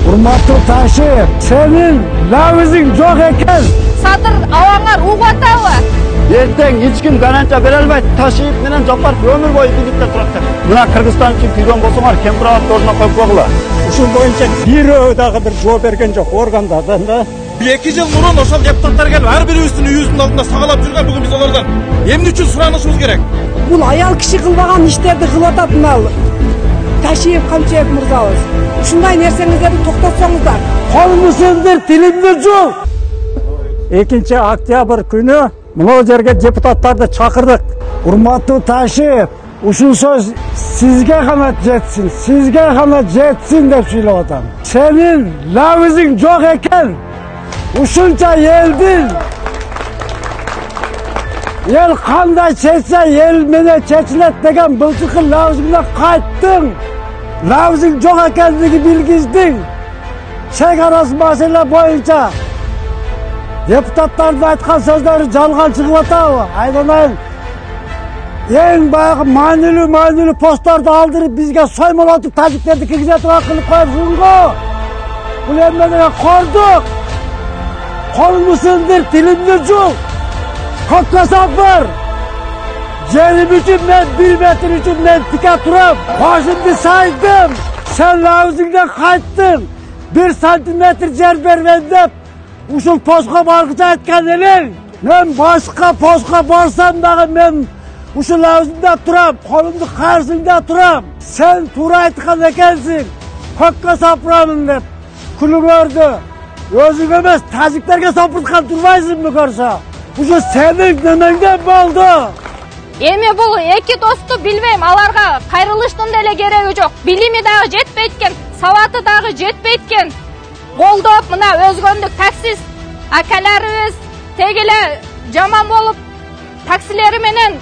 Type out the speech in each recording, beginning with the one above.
Урматтуу Ташиев, senin lavizing жоқ екен. Садыр ауаңар угуп атабы? Ертең эч ким гарантия бере албайт. Ташиев менен Жапаров өмүр бою бийликте турат. Мына Кыргызстан үчүн күйгөн болсоңар, Кемпироват ордуна коюп койгула. Ушул боюнча бирөө дагы бир жооп берген жок органдардан да. 2 жыл мурун ошол депутаттар келип ар бирибиздин үйүбүздүн алдында сагалап жүргөн, бүгүн биз алардан эмне үчүн суранышыбыз керек? Бул аял киши кылбаган иштерди кылып атат мына Ташиев Камчиев мырзабыз. Ушундай нерсеңиздерди токтотсоңуздар. Колумузdur, тилимdir жол. 2 октябрь күнү мына жерге депутаттарды чакырдык. Урматтуу Ташиев, ушул сөз sizge гана жетсин, sizge гана жетсин деп сүйлөп атам. Senin lavizing жок экен. Ушунча элдин ел кандай чечсе ел менен чечилет деген былчыкы лавизиңден кайттың. Lavizing жок экендиги билгиздиң. Чек арасы маселе боюнча депутаттардын айткан сөздөрү жалган чыгып атабы? Айданайын. Эң баягы маанилүү посттарды алдырып бизге соймолотуп тажиктерди киргизе турган кылып коюпсуң го. Бул эмне деген кордук? Kolumuzdur, tilimdir жол. Kotkasap var. Jerim üçün ben 1 metre üçün ben tika turam. Başımda saydım. Sen lavizingden kayttın. 1 santimetre yer vermen dep. Uşul poska bargıca etken elin. Ben başka poska barsam dağı ben uşul lavizingden turam. Kolumda karşısında turam. Sen tura etken ekensin. Kotkasap buranın dep. Kulü gördü. Özün emes, taziklerge sapırtkan turmayısın mı görse? Uşu senin nemenden boldu. Эми бул эки досту билбейм, аларга кайрылыштын деле кереги жок. Билими дагы жетпейт, сабаты дагы жетпейт. Голдоп мына өзгөндүк таксист акаларыбыз тегеле жаман болуп таксилери менен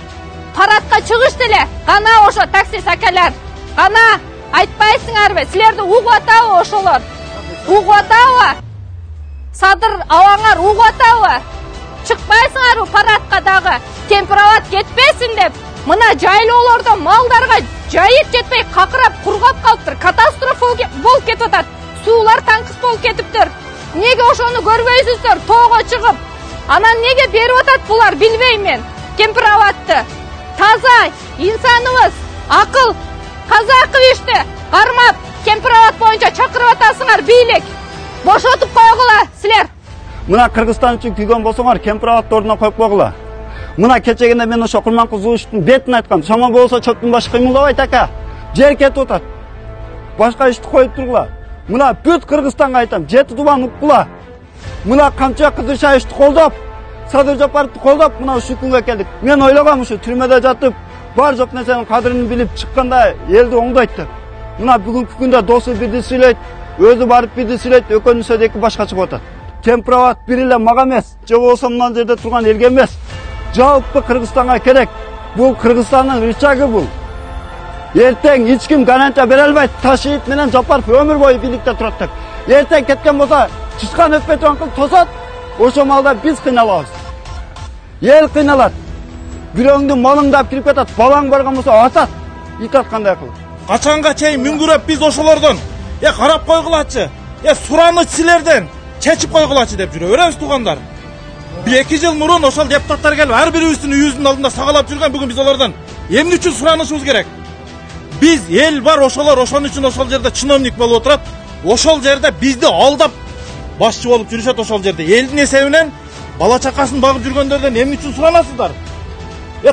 парадка чыгышты эле. Гана ошо таксист акалар. Гана айтпайсыңарбы? Силерди угуп атабы ошолор? Угуп атабы? Садыр ауаңар угуп атабы? Чыкпайсыңарбы парадка дагы? Кемпироват кетпесин деп. Мына жайлоолордо малдарга жайып жетпей какырап кургап калыптыр. Катастрофа болуп кетип атат. Суулар таңкыс болуп кетиптир. Неге ошону көрбөйсүздөр? Тоого чыгып, анан неге берип атат булар билбейм мен. Кемпироватты таза инсаныбыз, акыл, казакы ишти кармап, Кемпироват боюнча чакырып атасыңар бийлик. Бошотуп койгула силер. Мына Кыргызстан үчүн күйгөн болсоңар, Кемпироват ордуна коюп койгула. Мына кечегенде мен ошо Курманкул Зуучтун бетин айткам. Шама болсо чөптүн башы кыймылдабайт ака. Жер кетип атат. Башка ишти коюп тургула. Мына бүт Кыргызстанга айтам, жети дубан уккула. Мына Камчия Кыдыршаевичти колдоп, Садыр Жапаровду колдоп, мына ушул күнгө келдик. Мен ойлогом ушу түрмөдө жатып, бар жок нерсенин кадырын билип чыкканда элди оңдойт деп. Мына бүгүнкү күндө досу бирди сүйлөйт, өзү барып бирди сүйлөйт, экөөнүн сөзү эки башка чыгып атат. Кемпироват бир эле мага эмес, же болбосо мына жерде турган элге эмес. Жалпы Кыргызстанга керек. Бул Кыргызстандын рычагы бул. Эртең эч ким гарантия бере албайт. Ташиев менен Жапаров өмүр бою бийликте турат деп. Эртең кеткен болсо, чычкан өкмөт кылып тосот. Ошо малда биз кыйналабыз. Эл кыйналат. Бирөөңдүн малыңды алып кирип кетет, балаң барган болсо атат. Ит аткандай кылып. Качанга чейин мүңгүрөп биз ошолордон карап койгулачы. Сураныч силерден чечип койгулачы деп жүрө беребиз туугандар. 2 жыл мурун ошол депутаттар келип ар бирибиздин үйүбүздүн алдында сагалап жүргөн, бүгүн биз алардан эмне үчүн суранышыбыз керек? Биз эл бар, ошолор ошон үчүн ошол жерде чиновник болуп отурат. Ошол жерде бизди алдап башчы болуп жүрүшөт ошол жерде. Элдин эсебинен бала чакасын багып жүргөндөрдөн эмне үчүн суранасыздар?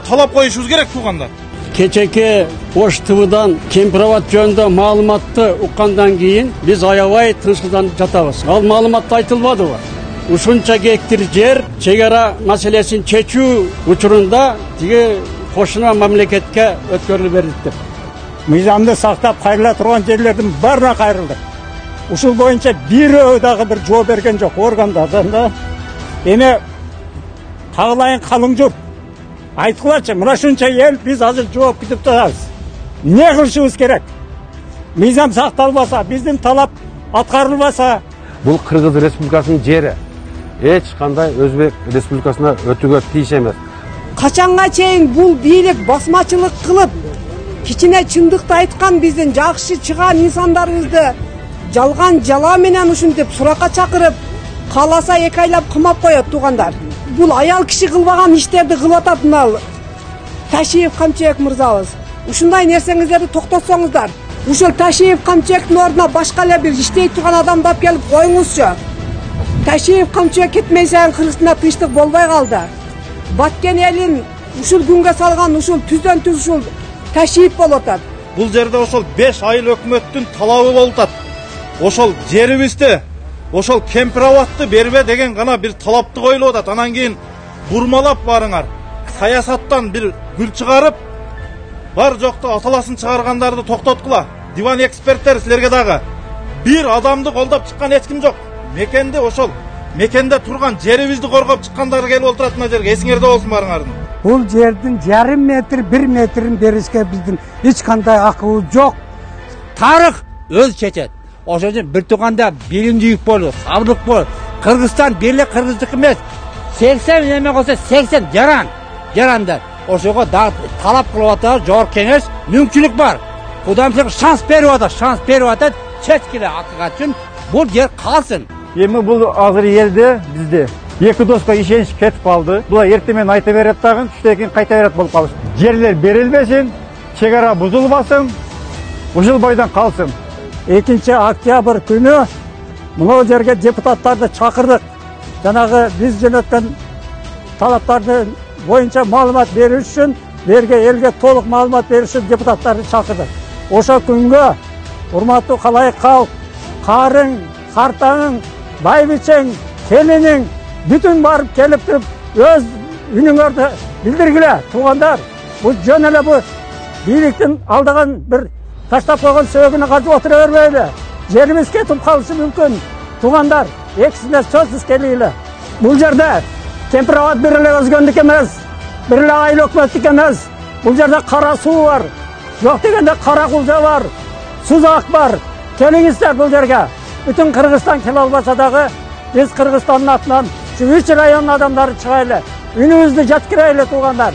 Талап коюшубуз керек туугандар. Кечеки Ош ТВдан Кемпироват жөнүндө маалыматты уккандан кийин биз аябай тынчсызданып жатабыз. Ал маалыматта айтылбадыбы? Ушунча гектар жер чегара маселесин чечүү учурунда тиги кошуна мамлекетке өткөрүлүп берилди деп. Мыйзамды сактап кайрыла турган жерлердин баарына кайрылдык. Ушул боюнча бирөө дагы бир жооп берген жок органдардан да. Эми кагылайын калың журт. Айткылачы, мына ушунча эл биз азыр жооп күтүп турабыз. Не кылышыбыз керек? Мыйзам сакталбаса, биздин талап аткарылбаса, бул Кыргыз Республикасынын жери. Эч кандай Өзбек Республикасына өтүүгө тийиш эмес. Качанга чейин бул бийлик басмачылык кылып, кичине чындыкты айткан биздин жакшы чыган инсандарыбызды жалган жала менен ушинтип суракка чакырып кааласа 2 айлап камап коет туугандар. Бул аял киши кылбаган иштерди кылып атат мына Ташиев Камчыбек мырзабыз. Ушундай нерсеңиздерди токтотсоңуздар. Ушул Ташиев Камчыбектин ордуна башка эле бир иштей турган адамды алып келип коюңузчу. Ташиев Камчыбек кетмей сайын Кыргызстанда тынчтык болбой калды. Баткен элин ушул күнгө салган ушул түздөн түз ушул Ташиев болуп атат. Бул жерде ошол 5 айыл өкмөттүн талабы болуп атат. Ошол жерибизди, ошол Кемпирабадты бербе деген гана бир талапты коюлуп атат. Анан кийин бурмалап барыңар. Саясаттан бир гүл чыгарып, бар жокто аталасын чыгаргандарды токтоткула. Диван эксперттер силерге дагы бир адамды колдоп чыккан эч ким жок. Мекенде ошол мекенде турган жерибизди коргоп чыккандар келип отурат мына жерге. Эсиңерде болсун барыңардын. Бул жердин 1,5 метр, 1 метрин беришке биздин эч кандай акыбыз жок. Тарых өз чечет. Ошол үчүн бир тууганда билимдүүлүк болду, сабырлык болду. Кыргызстан бирлик кыргыздык эмес. 80 эме болсо 80 жарандар. Ошого да талап кылып атат, жогорку кеңеш мүмкүнчүлүк бар. Кудам шанс берип атат, чечкиле акыгат үчүн бул жер калсын. Эми бул азыр элде бизде эки доска ишенич кетип калды. Булар эртемен айта берет дагы, түштөн кийин кайта берет болуп калышты. Жерлер берилбесин, чек ара бузулбасын, ушул бойдон калсын. 2 октябрь күнү мына жерге депутаттарды чакырдык. Жанагы биз жөнөткөн талаптарды боюнча маалымат берүү үчүн, элге толук маалымат берүү үчүн депутаттарды чакырдык. Ошо күнгө урматтуу калайык калк, карың, картаң, байбичең, келиниң бүтүн барып келип туруп өз үнүңөрдү билдиргиле туугандар. Бул жөн эле бул бийликтин алдаган бир таштап койгон сөөгүнө каршы отура бербейли. Жерибиз кетип калышы мүмкүн. Туугандар, экисине сөзсүз келели. Бул жерде Кемпирабад бир эле өзгөндүк эмес, бир эле айыл өкмөттүк эмес. Бул жерде кара суу бар. Жок дегенде кара кулжа бар. Сузак бар. Келиңиздер бул жерге. Бүтүн Кыргызстан келе албаса дагы биз Кыргызстандын атынан 3 районун адамдары чыгайлы. Үнүбүздү жеткирели туугандар.